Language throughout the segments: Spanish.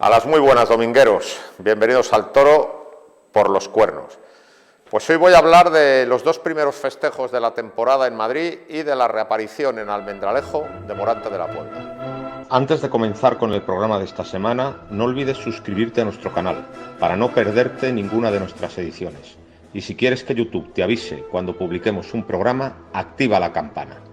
A las muy buenas, domingueros. Bienvenidos al Toro por los Cuernos. Pues hoy voy a hablar de los dos primeros festejos de la temporada en Madrid y de la reaparición en Almendralejo de Morante de la Puebla. Antes de comenzar con el programa de esta semana, no olvides suscribirte a nuestro canal para no perderte ninguna de nuestras ediciones. Y si quieres que YouTube te avise cuando publiquemos un programa, activa la campana.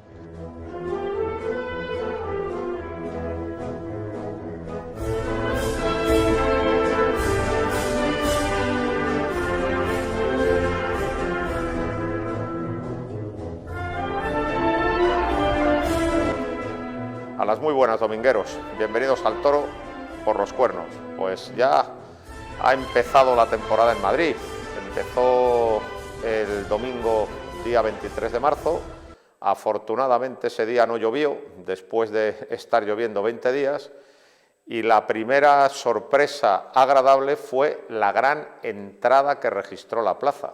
A las muy buenas, domingueros. Bienvenidos al Toro por los Cuernos. Pues ya ha empezado la temporada en Madrid. Empezó el domingo día 23 de marzo. Afortunadamente ese día no llovió, después de estar lloviendo 20 días. Y la primera sorpresa agradable fue la gran entrada que registró la plaza.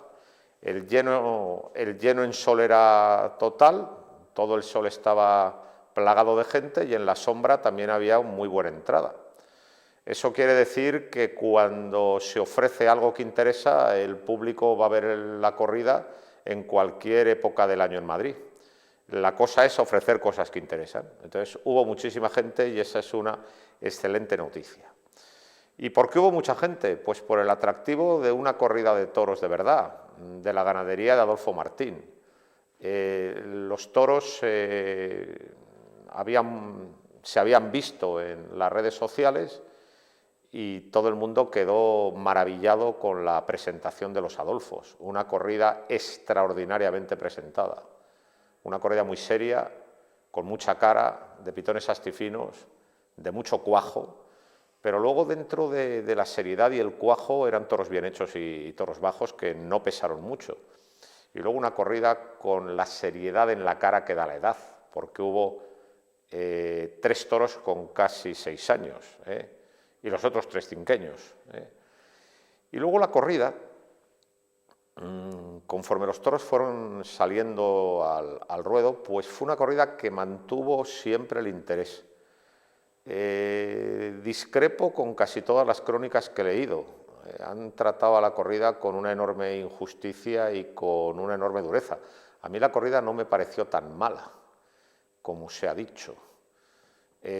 El lleno en sol era total, todo el sol estaba plagado de gente y en la sombra también había muy buena entrada. Eso quiere decir que cuando se ofrece algo que interesa, el público va a ver la corrida en cualquier época del año en Madrid. La cosa es ofrecer cosas que interesan. Entonces hubo muchísima gente y esa es una excelente noticia. ¿Y por qué hubo mucha gente? Pues por el atractivo de una corrida de toros de verdad, de la ganadería de Adolfo Martín. Los toros se habían visto en las redes sociales y todo el mundo quedó maravillado con la presentación de los Adolfos. Una corrida extraordinariamente presentada. Una corrida muy seria, con mucha cara, de pitones astifinos, de mucho cuajo, pero luego dentro de la seriedad y el cuajo eran toros bien hechos y toros bajos que no pesaron mucho. Y luego una corrida con la seriedad en la cara que da la edad, porque hubo 3 toros con casi 6 años, y los otros 3 cinqueños. Y luego la corrida, conforme los toros fueron saliendo al ruedo, pues fue una corrida que mantuvo siempre el interés. Discrepo con casi todas las crónicas que he leído. Han tratado a la corrida con una enorme injusticia y con una enorme dureza. A mí la corrida no me pareció tan mala como se ha dicho.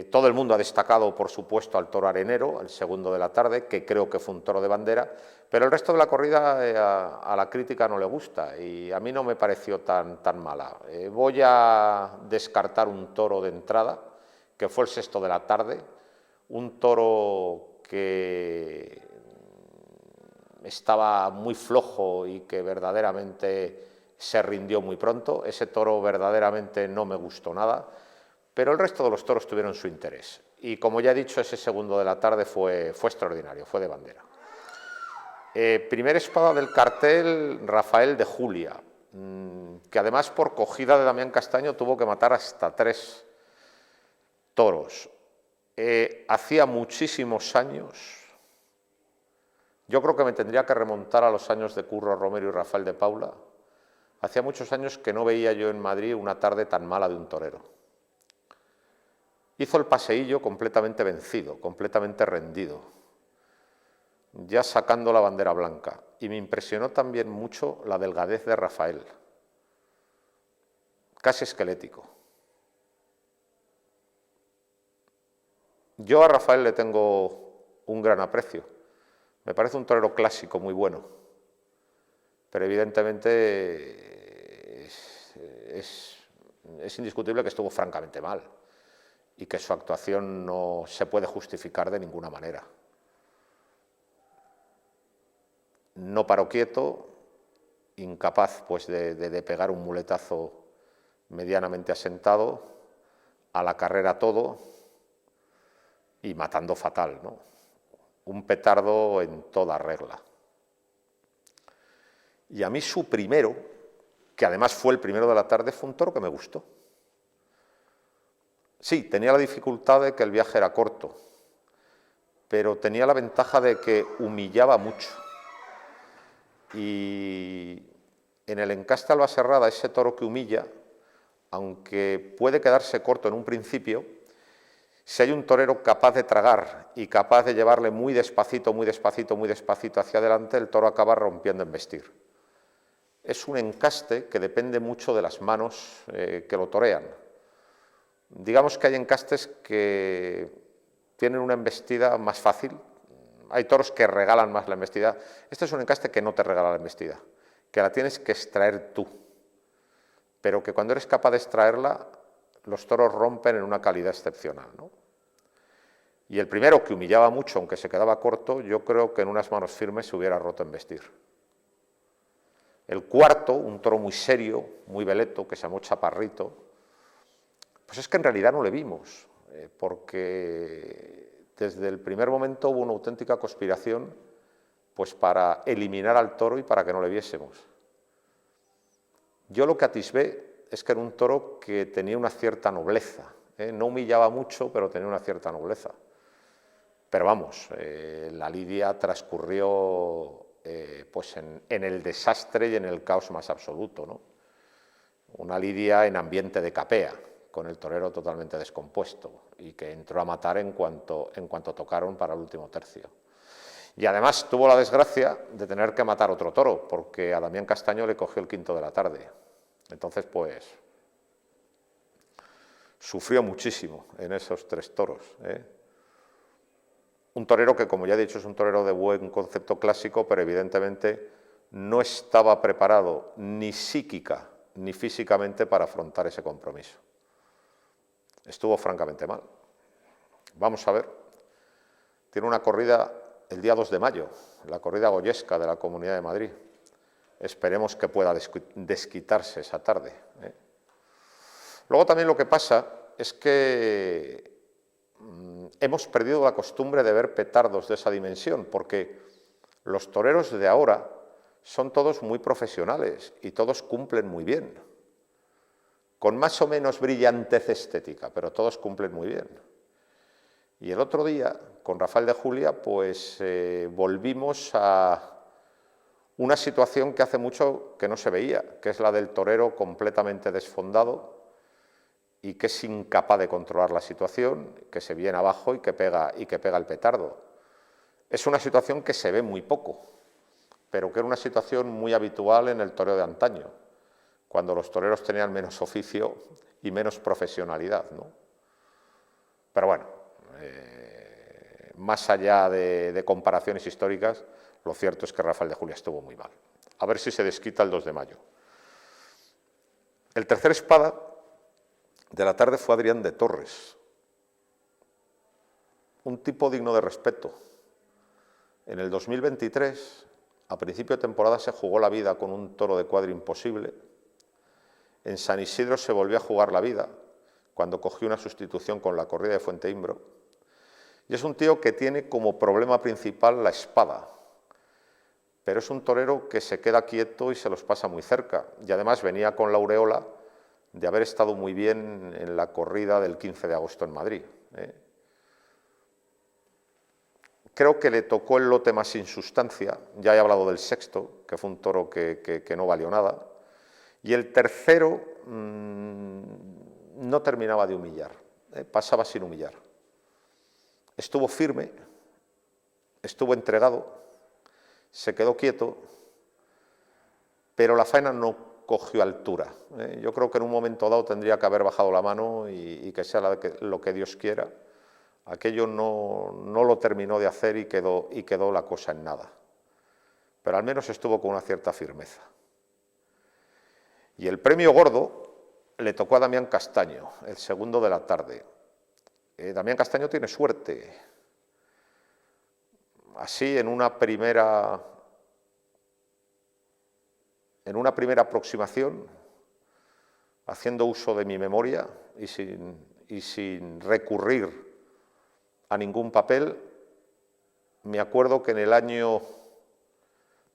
Todo el mundo ha destacado, por supuesto, al toro arenero, el segundo de la tarde, que creo que fue un toro de bandera, pero el resto de la corrida a la crítica no le gusta y a mí no me pareció tan mala. Voy a descartar un toro de entrada, que fue el sexto de la tarde, un toro que estaba muy flojo y que verdaderamente se rindió muy pronto. Ese toro verdaderamente no me gustó nada. Pero el resto de los toros tuvieron su interés. Y como ya he dicho, ese segundo de la tarde fue extraordinario, fue de bandera. Primer espada del cartel, Rafael de Julia, que además por cogida de Damián Castaño tuvo que matar hasta 3 toros. Hacía muchísimos años, yo creo que me tendría que remontar a los años de Curro Romero y Rafael de Paula, hacía muchos años que no veía yo en Madrid una tarde tan mala de un torero. Hizo el paseillo completamente vencido, completamente rendido, ya sacando la bandera blanca. Y me impresionó también mucho la delgadez de Rafael, casi esquelético. Yo a Rafael le tengo un gran aprecio. Me parece un torero clásico, muy bueno, pero evidentemente es indiscutible que estuvo francamente mal y que su actuación no se puede justificar de ninguna manera. No paró quieto, incapaz pues de pegar un muletazo medianamente asentado, a la carrera todo y matando fatal, ¿no? Un petardo en toda regla. Y a mí su primero, que además fue el primero de la tarde, fue un toro que me gustó. Sí, tenía la dificultad de que el viaje era corto, pero tenía la ventaja de que humillaba mucho. Y en el encaste Albaserrada, ese toro que humilla, aunque puede quedarse corto en un principio, Si hay un torero capaz de tragar y capaz de llevarle muy despacito, muy despacito, muy despacito hacia adelante, el toro acaba rompiendo embestir. Es un encaste que depende mucho de las manos que lo torean. Digamos que hay encastes que tienen una embestida más fácil. Hay toros que regalan más la embestida. Este es un encaste que no te regala la embestida, que la tienes que extraer tú, pero que cuando eres capaz de extraerla, los toros rompen en una calidad excepcional, ¿no? Y el primero, que humillaba mucho, aunque se quedaba corto, yo creo que en unas manos firmes se hubiera roto embestir. El cuarto, un toro muy serio, muy veleto, que se llamó Chaparrito, pues es que en realidad no le vimos, porque desde el primer momento hubo una auténtica conspiración pues para eliminar al toro y para que no le viésemos. Yo lo que atisbé es que era un toro que tenía una cierta nobleza, no humillaba mucho, pero tenía una cierta nobleza. Pero vamos, la lidia transcurrió pues en el desastre y en el caos más absoluto, ¿no? Una lidia en ambiente de capea, con el torero totalmente descompuesto y que entró a matar en cuanto tocaron para el último tercio. Y además tuvo la desgracia de tener que matar otro toro, porque a Damián Castaño le cogió el quinto de la tarde. Entonces, pues, sufrió muchísimo en esos 3 toros, Un torero que, como ya he dicho, es un torero de buen concepto clásico, pero evidentemente no estaba preparado ni psíquica ni físicamente para afrontar ese compromiso. Estuvo francamente mal. Vamos a ver. Tiene una corrida el día 2 de mayo, la corrida goyesca de la Comunidad de Madrid. Esperemos que pueda desquitarse esa tarde. Luego también lo que pasa es que hemos perdido la costumbre de ver petardos de esa dimensión, porque los toreros de ahora son todos muy profesionales y todos cumplen muy bien, con más o menos brillantez estética, pero todos cumplen muy bien. Y el otro día, con Rafael de Julia, pues volvimos a una situación que hace mucho que no se veía, que es la del torero completamente desfondado y que es incapaz de controlar la situación, que se viene abajo y que pega el petardo. Es una situación que se ve muy poco, pero que era una situación muy habitual en el toreo de antaño, cuando los toreros tenían menos oficio y menos profesionalidad, ¿no? Pero bueno, más allá de comparaciones históricas, lo cierto es que Rafael de Julia estuvo muy mal. A ver si se desquita el 2 de mayo. El tercer espada de la tarde fue Adrián de Torres, un tipo digno de respeto. En el 2023, a principio de temporada, se jugó la vida con un toro de cuadro imposible. En San Isidro se volvió a jugar la vida cuando cogió una sustitución con la corrida de Fuenteimbro. Y es un tío que tiene como problema principal la espada, pero es un torero que se queda quieto y se los pasa muy cerca. Y además venía con la aureola de haber estado muy bien en la corrida del 15 de agosto en Madrid. Creo que le tocó el lote más sin sustancia. Ya he hablado del sexto, que fue un toro que no valió nada. Y el tercero no terminaba de humillar, pasaba sin humillar. Estuvo firme, estuvo entregado, se quedó quieto, pero la faena no cogió altura. Yo creo que en un momento dado tendría que haber bajado la mano y que sea lo que Dios quiera. Aquello no lo terminó de hacer y quedó la cosa en nada. Pero al menos estuvo con una cierta firmeza. Y el premio gordo le tocó a Damián Castaño, el segundo de la tarde. Damián Castaño tiene suerte. Así, en una primera aproximación, haciendo uso de mi memoria y sin recurrir a ningún papel, me acuerdo que en el año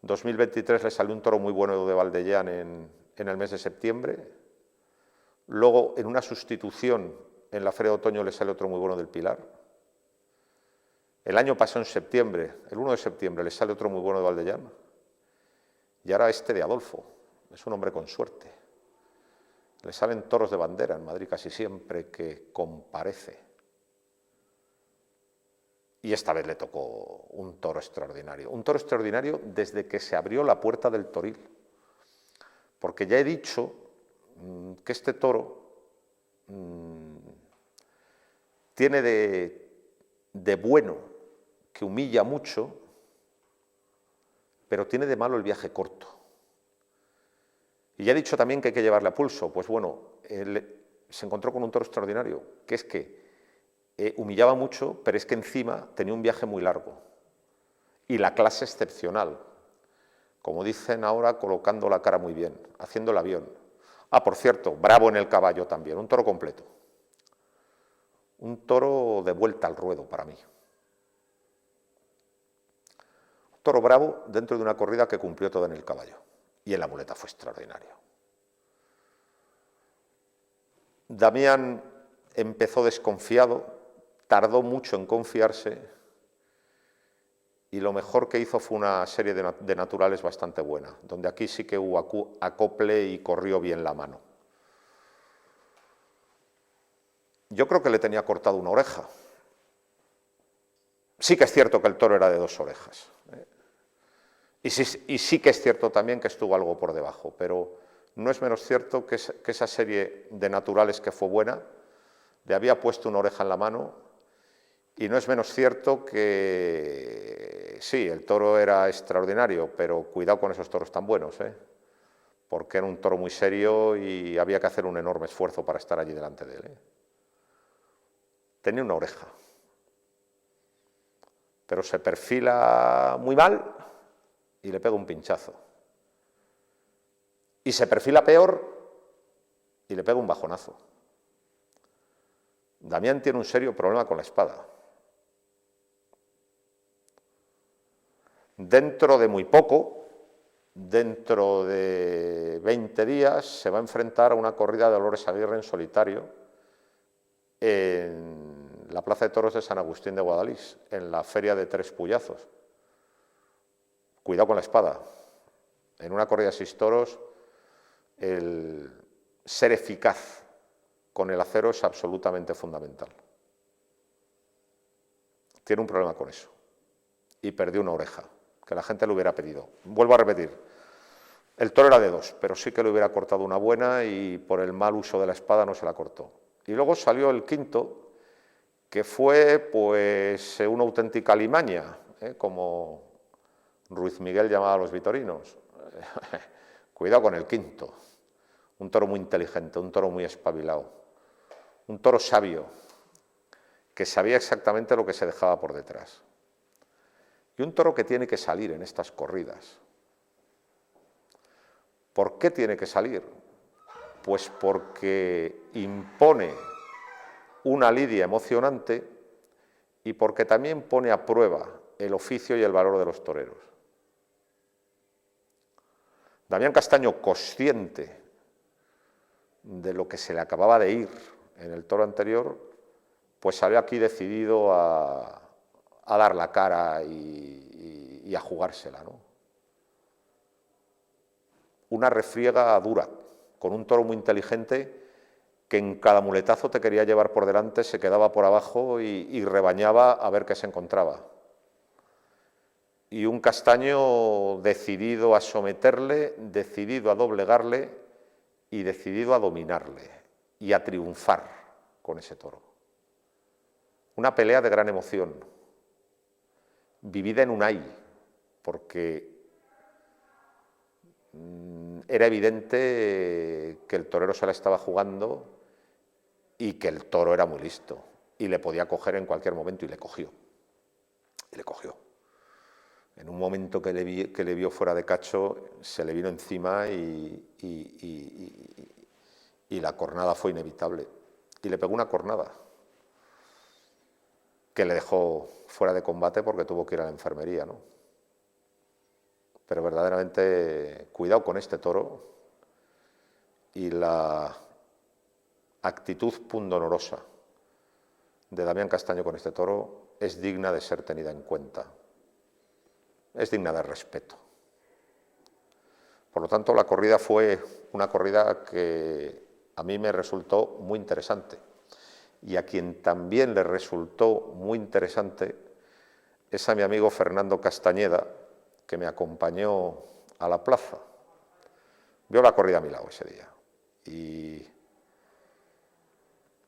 2023 le salió un toro muy bueno de Valdellán en el mes de septiembre. Luego, en una sustitución en la Feria de Otoño, le sale otro muy bueno del Pilar. El año pasado, en septiembre, el 1 de septiembre, le sale otro muy bueno de Valdellán. Y ahora este de Adolfo. Es un hombre con suerte. Le salen toros de bandera en Madrid casi siempre que comparece. Y esta vez le tocó un toro extraordinario desde que se abrió la puerta del toril. Porque ya he dicho que este toro tiene de bueno que humilla mucho, pero tiene de malo el viaje corto. Y ya he dicho también que hay que llevarle a pulso. Pues bueno, él se encontró con un toro extraordinario, que es que humillaba mucho, pero es que encima tenía un viaje muy largo y la clase excepcional. Como dicen ahora, colocando la cara muy bien, haciendo el avión. Ah, por cierto, bravo en el caballo también, un toro completo. Un toro de vuelta al ruedo para mí. Un toro bravo dentro de una corrida que cumplió todo en el caballo. Y en la muleta fue extraordinario. Damián empezó desconfiado, tardó mucho en confiarse y lo mejor que hizo fue una serie de naturales bastante buena, donde aquí sí que hubo acople y corrió bien la mano. Yo creo que le tenía cortado una oreja. Sí que es cierto que el toro era de 2 orejas. Y sí que es cierto también que estuvo algo por debajo, pero no es menos cierto que esa serie de naturales que fue buena, le había puesto una oreja en la mano. Y no es menos cierto que sí, el toro era extraordinario, pero cuidado con esos toros tan buenos, porque era un toro muy serio y había que hacer un enorme esfuerzo para estar allí delante de él. Tenía una oreja, pero se perfila muy mal y le pega un pinchazo. Y se perfila peor y le pega un bajonazo. Damián tiene un serio problema con la espada. Dentro de muy poco, dentro de 20 días, se va a enfrentar a una corrida de Dolores Aguirre en solitario en la Plaza de Toros de San Agustín de Guadalix, en la Feria de Tres Puyazos. Cuidado con la espada. En una corrida de 6 toros, el ser eficaz con el acero es absolutamente fundamental. Tiene un problema con eso. Y perdió una oreja, que la gente le hubiera pedido. Vuelvo a repetir, el toro era de 2, pero sí que le hubiera cortado una buena y por el mal uso de la espada no se la cortó. Y luego salió el quinto, que fue pues una auténtica alimaña, como Ruiz Miguel llamaba a los vitorinos. Cuidado con el quinto. Un toro muy inteligente, un toro muy espabilado, un toro sabio, que sabía exactamente lo que se dejaba por detrás. Y un toro que tiene que salir en estas corridas. ¿Por qué tiene que salir? Pues porque impone una lidia emocionante y porque también pone a prueba el oficio y el valor de los toreros. Damián Castaño, consciente de lo que se le acababa de ir en el toro anterior, pues salió aquí decidido a dar la cara y a jugársela, ¿no? Una refriega dura, con un toro muy inteligente que en cada muletazo te quería llevar por delante, se quedaba por abajo y rebañaba a ver qué se encontraba. Y un Castaño decidido a someterle, decidido a doblegarle y decidido a dominarle y a triunfar con ese toro. Una pelea de gran emoción, vivida en un ay, porque era evidente que el torero se la estaba jugando y que el toro era muy listo y le podía coger en cualquier momento y le cogió. Y le cogió. En un momento que le vio fuera de cacho, se le vino encima y la cornada fue inevitable. Y le pegó una cornada que le dejó fuera de combate porque tuvo que ir a la enfermería, ¿no? Pero verdaderamente, cuidado con este toro y la actitud pundonorosa de Damián Castaño con este toro es digna de ser tenida en cuenta, es digna de respeto. Por lo tanto, la corrida fue una corrida que a mí me resultó muy interesante y a quien también le resultó muy interesante es a mi amigo Fernando Castañeda, que me acompañó a la plaza. Vio la corrida a mi lado ese día. Y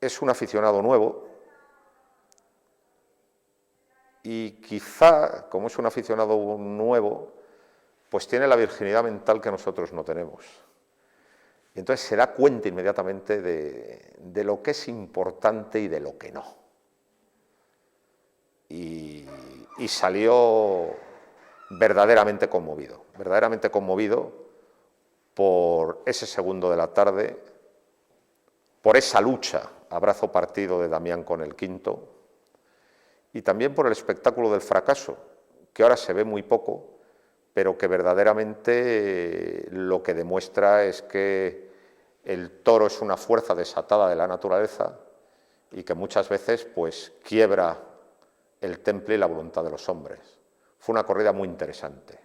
es un aficionado nuevo y quizá, como es un aficionado nuevo, pues tiene la virginidad mental que nosotros no tenemos. Y entonces se da cuenta inmediatamente de lo que es importante y de lo que no. Y salió verdaderamente conmovido por ese segundo de la tarde, por esa lucha a brazo partido de Damián con el quinto, y también por el espectáculo del fracaso, que ahora se ve muy poco, pero que verdaderamente lo que demuestra es que el toro es una fuerza desatada de la naturaleza y que muchas veces pues quiebra el temple y la voluntad de los hombres. Fue una corrida muy interesante,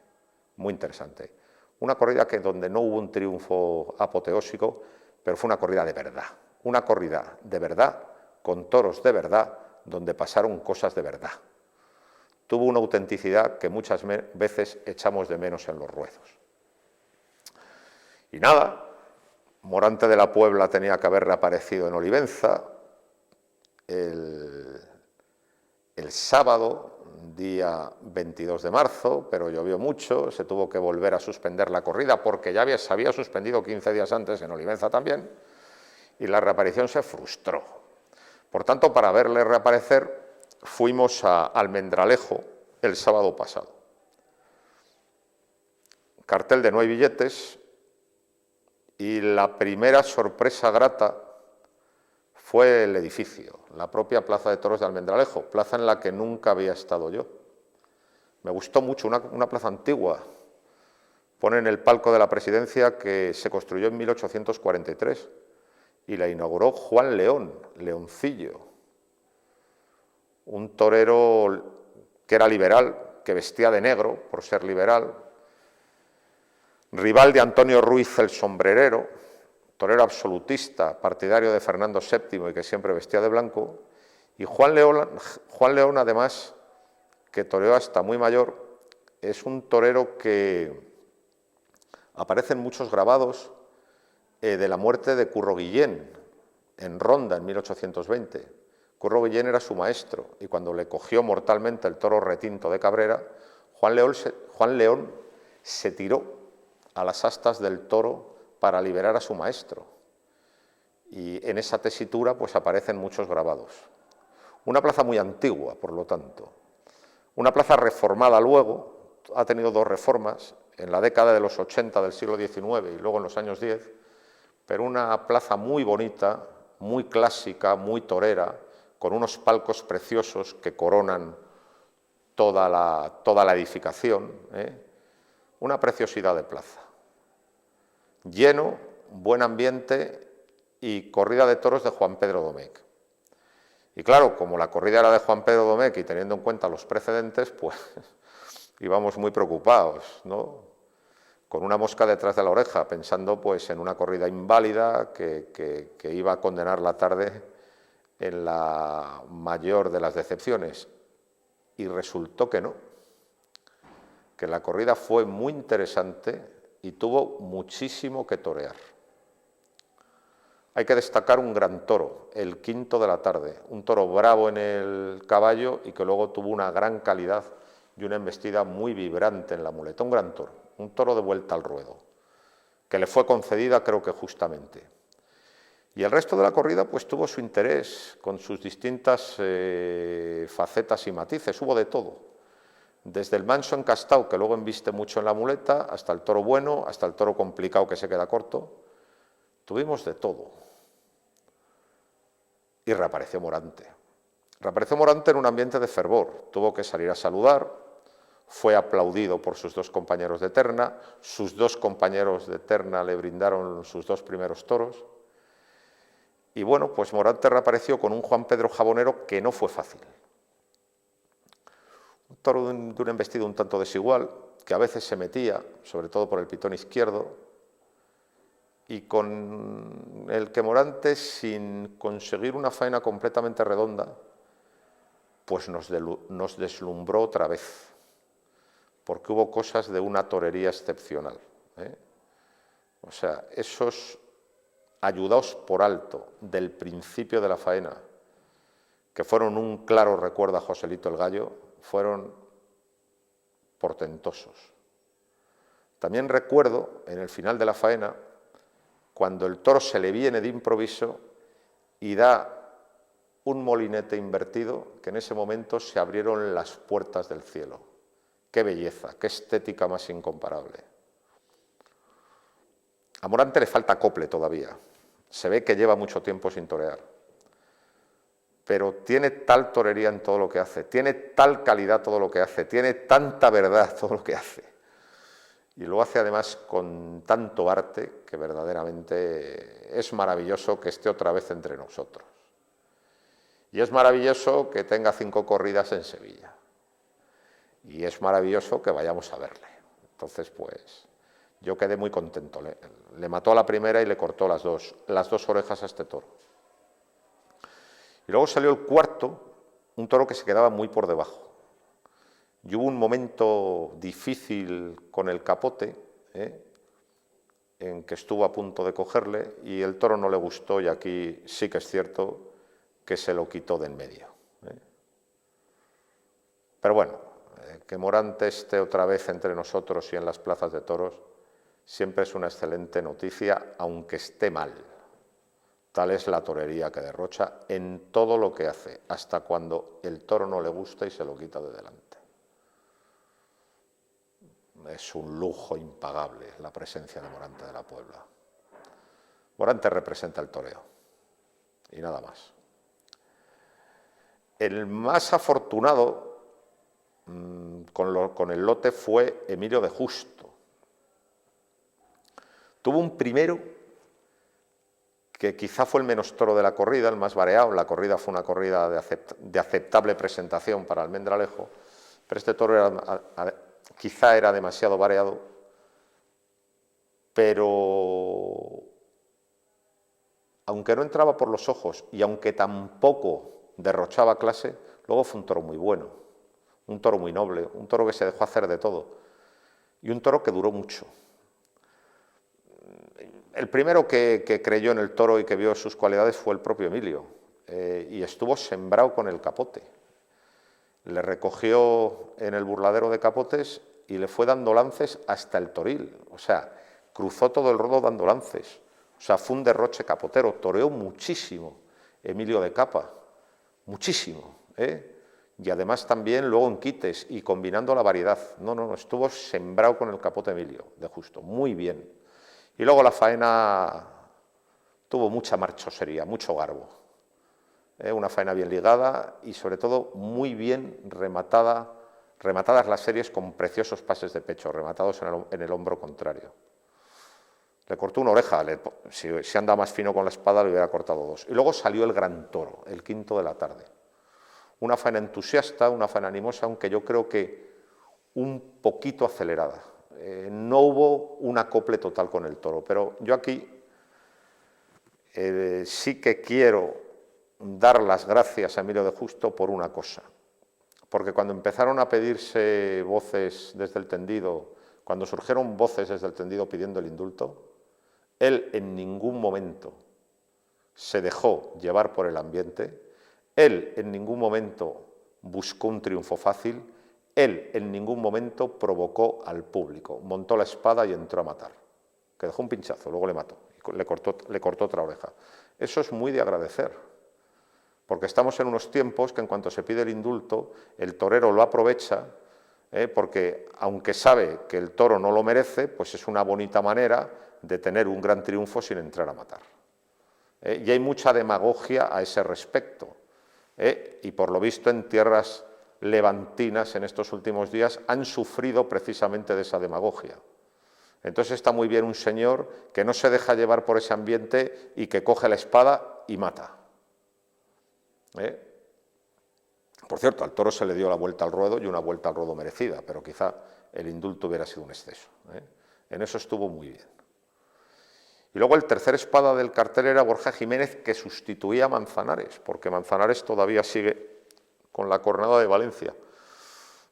muy interesante. Una corrida donde no hubo un triunfo apoteósico, pero fue una corrida de verdad, con toros de verdad, donde pasaron cosas de verdad. Tuvo una autenticidad que muchas veces echamos de menos en los ruedos. Y nada, Morante de la Puebla tenía que haber reaparecido en Olivenza el sábado, día 22 de marzo, pero llovió mucho, se tuvo que volver a suspender la corrida porque ya se había suspendido 15 días antes en Olivenza también, y la reaparición se frustró. Por tanto, para verle reaparecer, fuimos a Almendralejo el sábado pasado. Cartel de no hay billetes, y la primera sorpresa grata fue el edificio, la propia Plaza de Toros de Almendralejo, plaza en la que nunca había estado yo. Me gustó mucho, una plaza antigua. Pone en el palco de la Presidencia que se construyó en 1843 y la inauguró Juan León, Leoncillo, un torero que era liberal, que vestía de negro por ser liberal, rival de Antonio Ruiz el Sombrerero, torero absolutista, partidario de Fernando VII y que siempre vestía de blanco, y Juan León además, que toreó hasta muy mayor, es un torero que aparece en muchos grabados de la muerte de Curro Guillén en Ronda en 1820. Curro Guillén era su maestro y cuando le cogió mortalmente el toro retinto de Cabrera, Juan León se tiró a las astas del toro para liberar a su maestro. Y en esa tesitura pues aparecen muchos grabados. Una plaza muy antigua, por lo tanto. Una plaza reformada luego, ha tenido dos reformas, en la década de los 80 del siglo XIX y luego en los años 10, pero una plaza muy bonita, muy clásica, muy torera, con unos palcos preciosos que coronan toda la edificación, una preciosidad de plaza. Lleno, buen ambiente y corrida de toros de Juan Pedro Domecq. Y claro, como la corrida era de Juan Pedro Domecq y teniendo en cuenta los precedentes, pues íbamos muy preocupados, ¿no? Con una mosca detrás de la oreja, pensando pues en una corrida inválida que iba a condenar la tarde en la mayor de las decepciones. Y resultó que no, que la corrida fue muy interesante y tuvo muchísimo que torear. Hay que destacar un gran toro, el quinto de la tarde, un toro bravo en el caballo y que luego tuvo una gran calidad y una embestida muy vibrante en la muleta. Un gran toro, un toro de vuelta al ruedo, que le fue concedida creo que justamente. Y el resto de la corrida pues tuvo su interés con sus distintas facetas y matices, hubo de todo. Desde el manso encastado, que luego embiste mucho en la muleta, hasta el toro bueno, hasta el toro complicado que se queda corto. Tuvimos de todo. Y reapareció Morante. Reapareció Morante en un ambiente de fervor. Tuvo que salir a saludar, fue aplaudido por sus dos compañeros de terna, sus dos compañeros de terna le brindaron sus dos primeros toros. Y bueno, pues Morante reapareció con un Juan Pedro Jabonero que no fue fácil. Un toro de un embestido un tanto desigual, que a veces se metía, sobre todo por el pitón izquierdo, y con el que Morante, sin conseguir una faena completamente redonda, pues nos deslumbró otra vez, porque hubo cosas de una torería excepcional, ¿eh? O sea, esos ayudaos por alto del principio de la faena, que fueron un claro recuerdo a Joselito el Gallo, fueron portentosos. También recuerdo, en el final de la faena, cuando el toro se le viene de improviso y da un molinete invertido, que en ese momento se abrieron las puertas del cielo. ¡Qué belleza! ¡Qué estética más incomparable! A Morante le falta acople todavía. Se ve que lleva mucho tiempo sin torear. Pero tiene tal torería en todo lo que hace, tiene tal calidad todo lo que hace, tiene tanta verdad todo lo que hace. Y lo hace además con tanto arte que verdaderamente es maravilloso que esté otra vez entre nosotros. Y es maravilloso que tenga 5 corridas en Sevilla. Y es maravilloso que vayamos a verle. Entonces, pues, yo quedé muy contento. Le mató a la primera y le cortó las dos orejas a este toro. Y luego salió el cuarto, un toro que se quedaba muy por debajo. Y hubo un momento difícil con el capote, en que estuvo a punto de cogerle y el toro no le gustó y aquí sí que es cierto que se lo quitó de en medio. Pero bueno, que Morante esté otra vez entre nosotros y en las plazas de toros siempre es una excelente noticia, aunque esté mal. Tal es la torería que derrocha en todo lo que hace, hasta cuando el toro no le gusta y se lo quita de delante. Es un lujo impagable la presencia de Morante de la Puebla. Morante representa el toreo y nada más. El más afortunado con el lote fue Emilio de Justo. Tuvo un primero que quizá fue el menos toro de la corrida, el más variado. La corrida fue una corrida de aceptable presentación para Almendralejo, pero este toro quizá era demasiado variado, pero aunque no entraba por los ojos y aunque tampoco derrochaba clase, luego fue un toro muy bueno, un toro muy noble, un toro que se dejó hacer de todo y un toro que duró mucho. El primero que creyó en el toro y que vio sus cualidades fue el propio Emilio, y estuvo sembrado con el capote. Le recogió en el burladero de capotes y le fue dando lances hasta el toril. O sea, cruzó todo el rodo dando lances. O sea, fue un derroche capotero. Toreó muchísimo Emilio de Capa, muchísimo, y además también luego en quites y combinando la variedad. No, estuvo sembrado con el capote Emilio de Justo, muy bien. Y luego la faena tuvo mucha marchosería, mucho garbo. Una faena bien ligada y sobre todo muy bien rematadas las series con preciosos pases de pecho, rematados en el hombro contrario. Le cortó una oreja, si anda más fino con la espada le hubiera cortado 2. Y luego salió el gran toro, el quinto de la tarde. Una faena entusiasta, una faena animosa, aunque yo creo que un poquito acelerada. No hubo un acople total con el toro, pero yo aquí sí que quiero dar las gracias a Emilio de Justo por una cosa, porque cuando empezaron a pedirse voces desde el tendido, cuando surgieron voces desde el tendido pidiendo el indulto, él en ningún momento se dejó llevar por el ambiente, él en ningún momento buscó un triunfo fácil, él en ningún momento provocó al público, montó la espada y entró a matar, que dejó un pinchazo, luego le mató, le cortó otra oreja. Eso es muy de agradecer, porque estamos en unos tiempos que en cuanto se pide el indulto, el torero lo aprovecha, porque aunque sabe que el toro no lo merece, pues es una bonita manera de tener un gran triunfo sin entrar a matar. Y hay mucha demagogia a ese respecto, y por lo visto en tierras levantinas en estos últimos días han sufrido precisamente de esa demagogia. Entonces está muy bien un señor que no se deja llevar por ese ambiente y que coge la espada y mata. Por cierto, al toro se le dio la vuelta al ruedo y una vuelta al ruedo merecida, pero quizá el indulto hubiera sido un exceso. En eso estuvo muy bien. Y luego el tercer espada del cartel era Borja Jiménez, que sustituía a Manzanares, porque Manzanares todavía sigue con la Cornada de Valencia.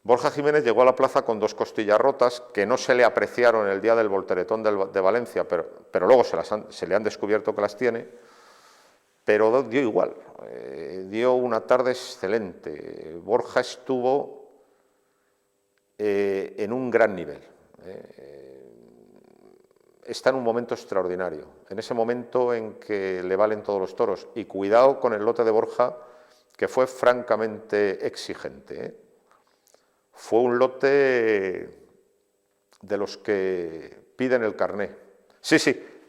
Borja Jiménez llegó a la plaza con 2 costillas rotas que no se le apreciaron el día del volteretón de Valencia, pero luego se le han descubierto que las tiene, pero dio igual, dio una tarde excelente. Borja estuvo en un gran nivel, está en un momento extraordinario, en ese momento en que le valen todos los toros, y cuidado con el lote de Borja, que fue francamente exigente, Fue un lote de los que piden el carné. Sí,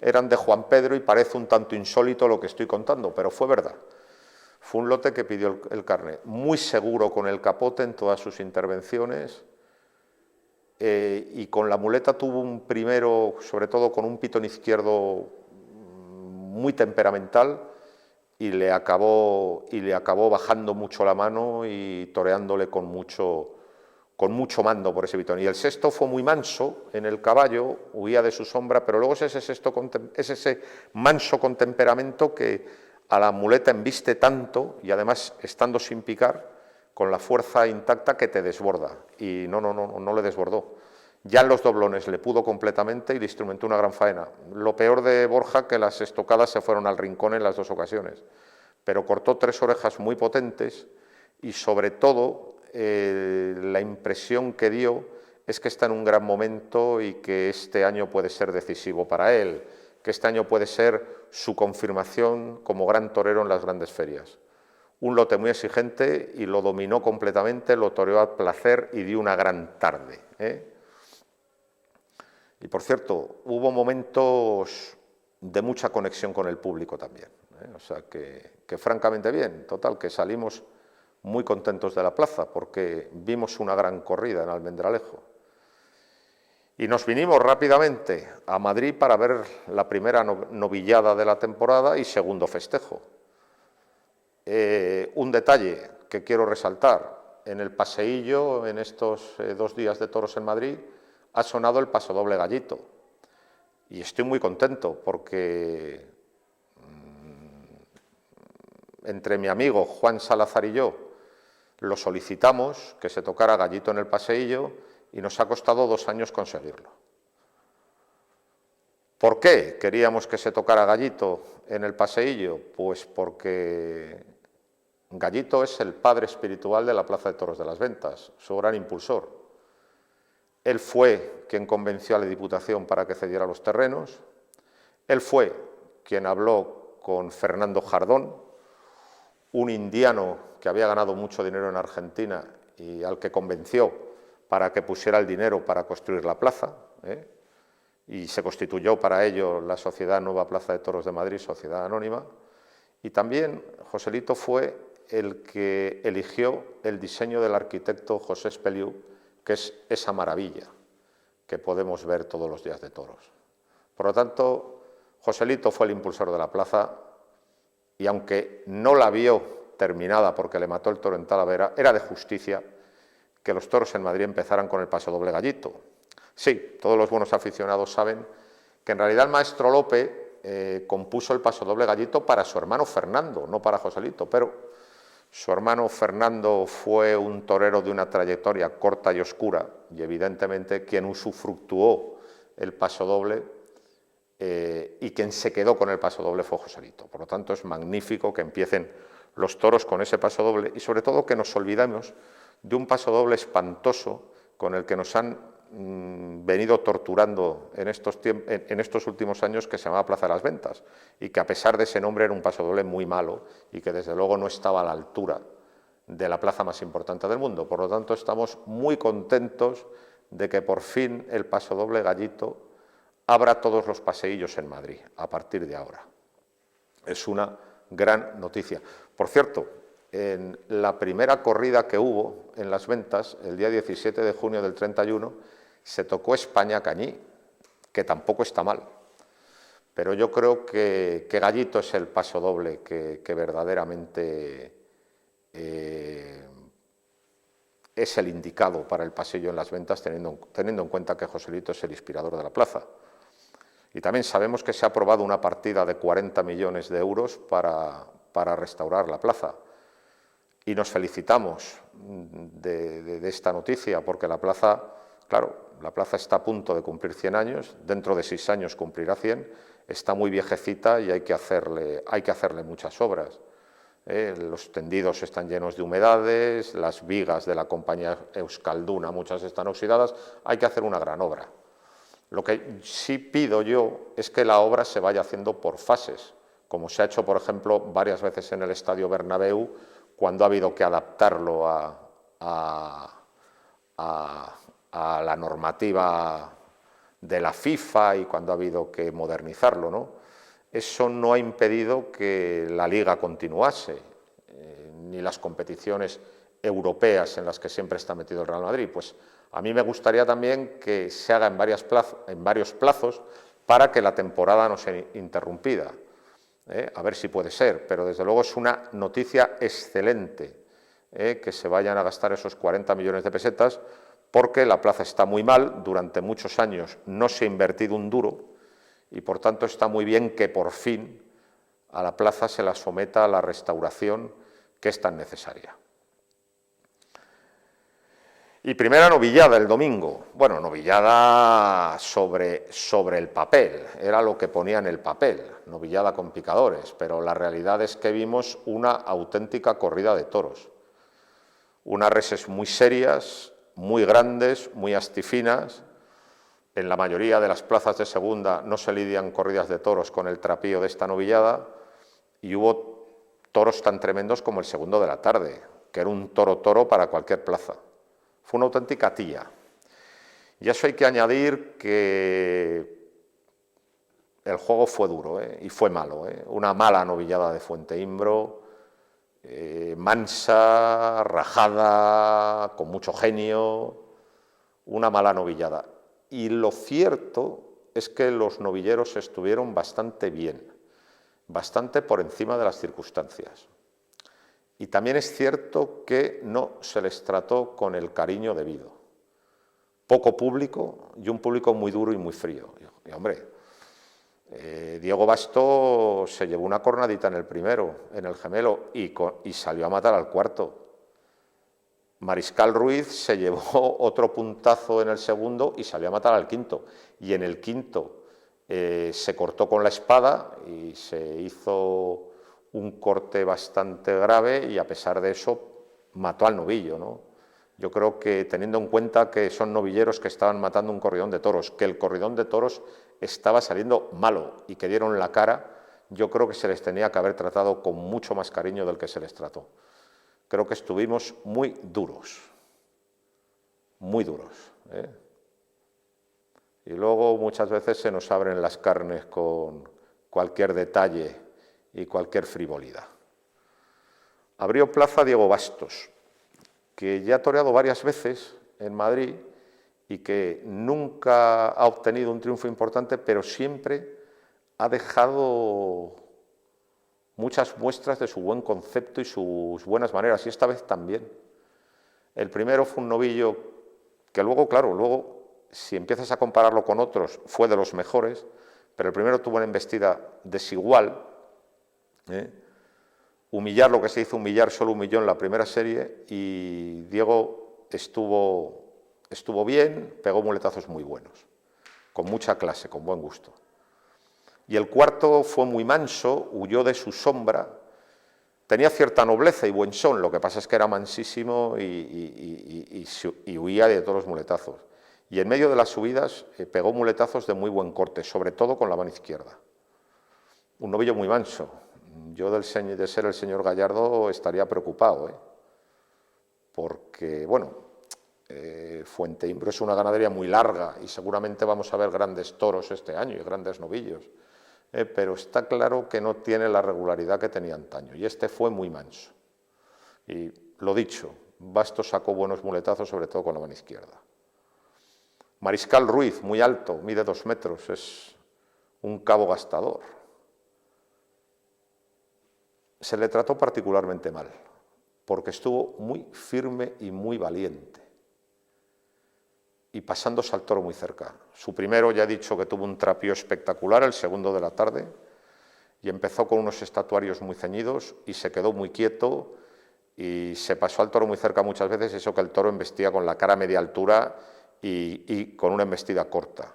eran de Juan Pedro y parece un tanto insólito lo que estoy contando, pero fue verdad. Fue un lote que pidió el carné. Muy seguro con el capote en todas sus intervenciones, y con la muleta tuvo un primero, sobre todo con un pitón izquierdo muy temperamental, y le acabó bajando mucho la mano y toreándole con mucho mando por ese pitón. Y el sexto fue muy manso en el caballo, huía de su sombra, pero luego es ese manso con temperamento que a la muleta embiste tanto, y además estando sin picar, con la fuerza intacta, que te desborda. Y no le desbordó. Ya en los doblones le pudo completamente y le instrumentó una gran faena. Lo peor de Borja, que las estocadas se fueron al rincón en las 2 ocasiones, pero cortó 3 orejas muy potentes, y sobre todo la impresión que dio es que está en un gran momento y que este año puede ser decisivo para él, que este año puede ser su confirmación como gran torero en las grandes ferias. Un lote muy exigente y lo dominó completamente, lo toreó a placer y dio una gran tarde, Y por cierto, hubo momentos de mucha conexión con el público también, O sea que francamente bien, total, que salimos muy contentos de la plaza porque vimos una gran corrida en Almendralejo. Y nos vinimos rápidamente a Madrid para ver la primera novillada de la temporada y segundo festejo. Un detalle que quiero resaltar: en el paseillo, en estos 2 días de toros en Madrid, ha sonado el pasodoble Gallito. Y estoy muy contento porque entre mi amigo Juan Salazar y yo lo solicitamos, que se tocara Gallito en el paseillo, y nos ha costado 2 años conseguirlo. ¿Por qué queríamos que se tocara Gallito en el paseillo? Pues porque Gallito es el padre espiritual de la Plaza de Toros de las Ventas, su gran impulsor. Él fue quien convenció a la Diputación para que cediera los terrenos, él fue quien habló con Fernando Jardón, un indiano que había ganado mucho dinero en Argentina y al que convenció para que pusiera el dinero para construir la plaza, y se constituyó para ello la Sociedad Nueva Plaza de Toros de Madrid, Sociedad Anónima. Y también Joselito fue el que eligió el diseño del arquitecto José Espeliú, que es esa maravilla que podemos ver todos los días de toros. Por lo tanto, Joselito fue el impulsor de la plaza, y aunque no la vio terminada porque le mató el toro en Talavera, era de justicia que los toros en Madrid empezaran con el pasodoble Gallito. Sí, todos los buenos aficionados saben que en realidad el maestro Lope compuso el pasodoble Gallito para su hermano Fernando, no para Joselito, pero su hermano Fernando fue un torero de una trayectoria corta y oscura, y evidentemente quien usufructuó el pasodoble y quien se quedó con el pasodoble fue Joselito. Por lo tanto, es magnífico que empiecen los toros con ese pasodoble, y sobre todo que nos olvidemos de un pasodoble espantoso con el que nos han venido torturando en estos últimos años, que se llamaba Plaza de las Ventas, y que a pesar de ese nombre era un pasodoble muy malo y que desde luego no estaba a la altura de la plaza más importante del mundo. Por lo tanto, estamos muy contentos de que por fin el pasodoble Gallito abra todos los paseillos en Madrid a partir de ahora. Es una gran noticia. Por cierto, en la primera corrida que hubo en Las Ventas, el día 17 de junio del 31, se tocó España-Cañí, que tampoco está mal. Pero yo creo que Gallito es el pasodoble que verdaderamente es el indicado para el pasillo en Las Ventas, teniendo en cuenta que Joselito es el inspirador de la plaza. Y también sabemos que se ha aprobado una partida de 40 millones de euros para restaurar la plaza. y nos felicitamos de esta noticia, porque la plaza, claro, la plaza está a punto de cumplir 100 años, dentro de 6 años cumplirá 100, está muy viejecita y hay que hacerle muchas obras. Los tendidos están llenos de humedades, las vigas de la compañía Euskalduna, muchas están oxidadas, hay que hacer una gran obra. Lo que sí pido yo es que la obra se vaya haciendo por fases, como se ha hecho, por ejemplo, varias veces en el Estadio Bernabéu, cuando ha habido que adaptarlo a la normativa de la FIFA y cuando ha habido que modernizarlo, ¿no? Eso no ha impedido que la Liga continuase, ni las competiciones europeas en las que siempre está metido el Real Madrid. Pues a mí me gustaría también que se haga en varios plazos para que la temporada no sea interrumpida. A ver si puede ser, pero desde luego es una noticia excelente que se vayan a gastar esos 40 millones de pesetas, porque la plaza está muy mal, durante muchos años no se ha invertido un duro y por tanto está muy bien que por fin a la plaza se la someta a la restauración que es tan necesaria. Y primera novillada el domingo. Bueno, novillada sobre el papel, era lo que ponía en el papel, novillada con picadores, pero la realidad es que vimos una auténtica corrida de toros. Unas reses muy serias, muy grandes, muy astifinas. En la mayoría de las plazas de segunda no se lidian corridas de toros con el trapío de esta novillada y hubo toros tan tremendos como el segundo de la tarde, que era un toro para cualquier plaza. Fue una auténtica tilla. Y a eso hay que añadir que el juego fue duro y fue malo. Una mala novillada de Fuenteimbro, mansa, rajada, con mucho genio, una mala novillada. Y lo cierto es que los novilleros estuvieron bastante bien, bastante por encima de las circunstancias. Y también es cierto que no se les trató con el cariño debido. Poco público y un público muy duro y muy frío. Y hombre, Diego Basto se llevó una cornadita en el primero, en el gemelo, y salió a matar al cuarto. Mariscal Ruiz se llevó otro puntazo en el segundo y salió a matar al quinto. Y en el quinto se cortó con la espada y se hizo un corte bastante grave y a pesar de eso mató al novillo, ¿no? Yo creo que teniendo en cuenta que son novilleros que estaban matando un corridón de toros, que el corridón de toros estaba saliendo malo y que dieron la cara, yo creo que se les tenía que haber tratado con mucho más cariño del que se les trató. Creo que estuvimos muy duros, muy duros. Y luego muchas veces se nos abren las carnes con cualquier detalle y cualquier frivolidad. Abrió plaza Diego Bastos, que ya ha toreado varias veces en Madrid y que nunca ha obtenido un triunfo importante, pero siempre ha dejado muchas muestras de su buen concepto y sus buenas maneras, y esta vez también. El primero fue un novillo que luego, claro, si empiezas a compararlo con otros, fue de los mejores, pero el primero tuvo una embestida desigual. Humillar lo que se hizo humillar, solo humilló en la primera serie, y Diego estuvo bien, pegó muletazos muy buenos, con mucha clase, con buen gusto. Y el cuarto fue muy manso, huyó de su sombra, tenía cierta nobleza y buen son, lo que pasa es que era mansísimo y huía de todos los muletazos. Y en medio de las subidas pegó muletazos de muy buen corte, sobre todo con la mano izquierda. Un novillo muy manso. Yo de ser el señor Gallardo estaría preocupado, porque, bueno, Fuenteimbro es una ganadería muy larga y seguramente vamos a ver grandes toros este año y grandes novillos, pero está claro que no tiene la regularidad que tenía antaño, y este fue muy manso. Y lo dicho, Bastos sacó buenos muletazos, sobre todo con la mano izquierda. Mariscal Ruiz, muy alto, mide 2 metros, es un cabo gastador. Se le trató particularmente mal, porque estuvo muy firme y muy valiente, y pasándose al toro muy cerca. Su primero, ya he dicho que tuvo un trapío espectacular, el segundo de la tarde, y empezó con unos estatuarios muy ceñidos, y se quedó muy quieto, y se pasó al toro muy cerca muchas veces, eso que el toro embestía con la cara a media altura y con una embestida corta.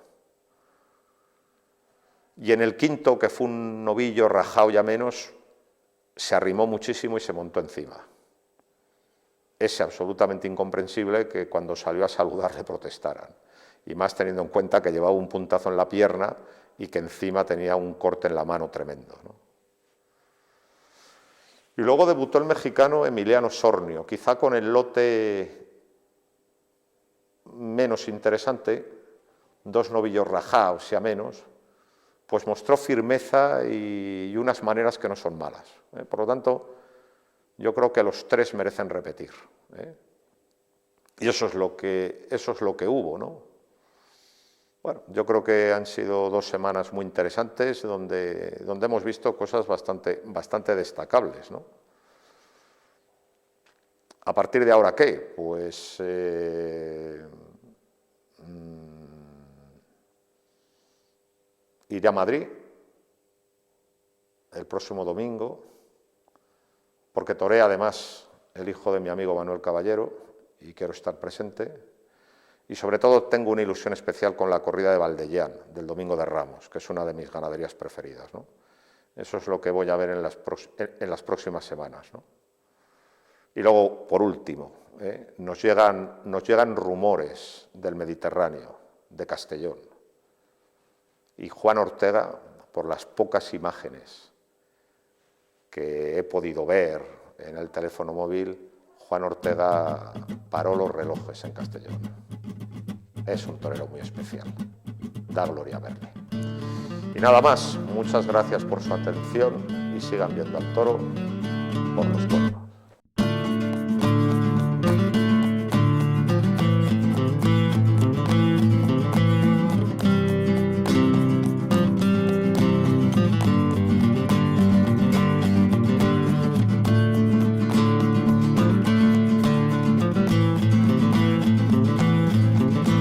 Y en el quinto, que fue un novillo rajado ya menos, se arrimó muchísimo y se montó encima. Es absolutamente incomprensible que cuando salió a saludar le protestaran, y más teniendo en cuenta que llevaba un puntazo en la pierna y que encima tenía un corte en la mano tremendo, ¿no? Y luego debutó el mexicano Emiliano Sornio, quizá con el lote menos interesante, 2 novillos rajados y a menos, pues mostró firmeza y unas maneras que no son malas, ¿eh? Por lo tanto, yo creo que los 3 merecen repetir, ¿eh? Y eso es lo que hubo, ¿no? Bueno, yo creo que han sido 2 semanas muy interesantes donde hemos visto cosas bastante destacables, ¿no? ¿A partir de ahora qué? Pues iré a Madrid el próximo domingo, porque torea además el hijo de mi amigo Manuel Caballero y quiero estar presente. Y sobre todo tengo una ilusión especial con la corrida de Valdellán, del Domingo de Ramos, que es una de mis ganaderías preferidas, ¿no? Eso es lo que voy a ver en las próximas semanas, ¿no? Y luego, por último, nos llegan rumores del Mediterráneo, de Castellón. Y Juan Ortega, por las pocas imágenes que he podido ver en el teléfono móvil, Juan Ortega paró los relojes en Castellón. Es un torero muy especial, da gloria verle. Y nada más, muchas gracias por su atención y sigan viendo al toro por los cuernos.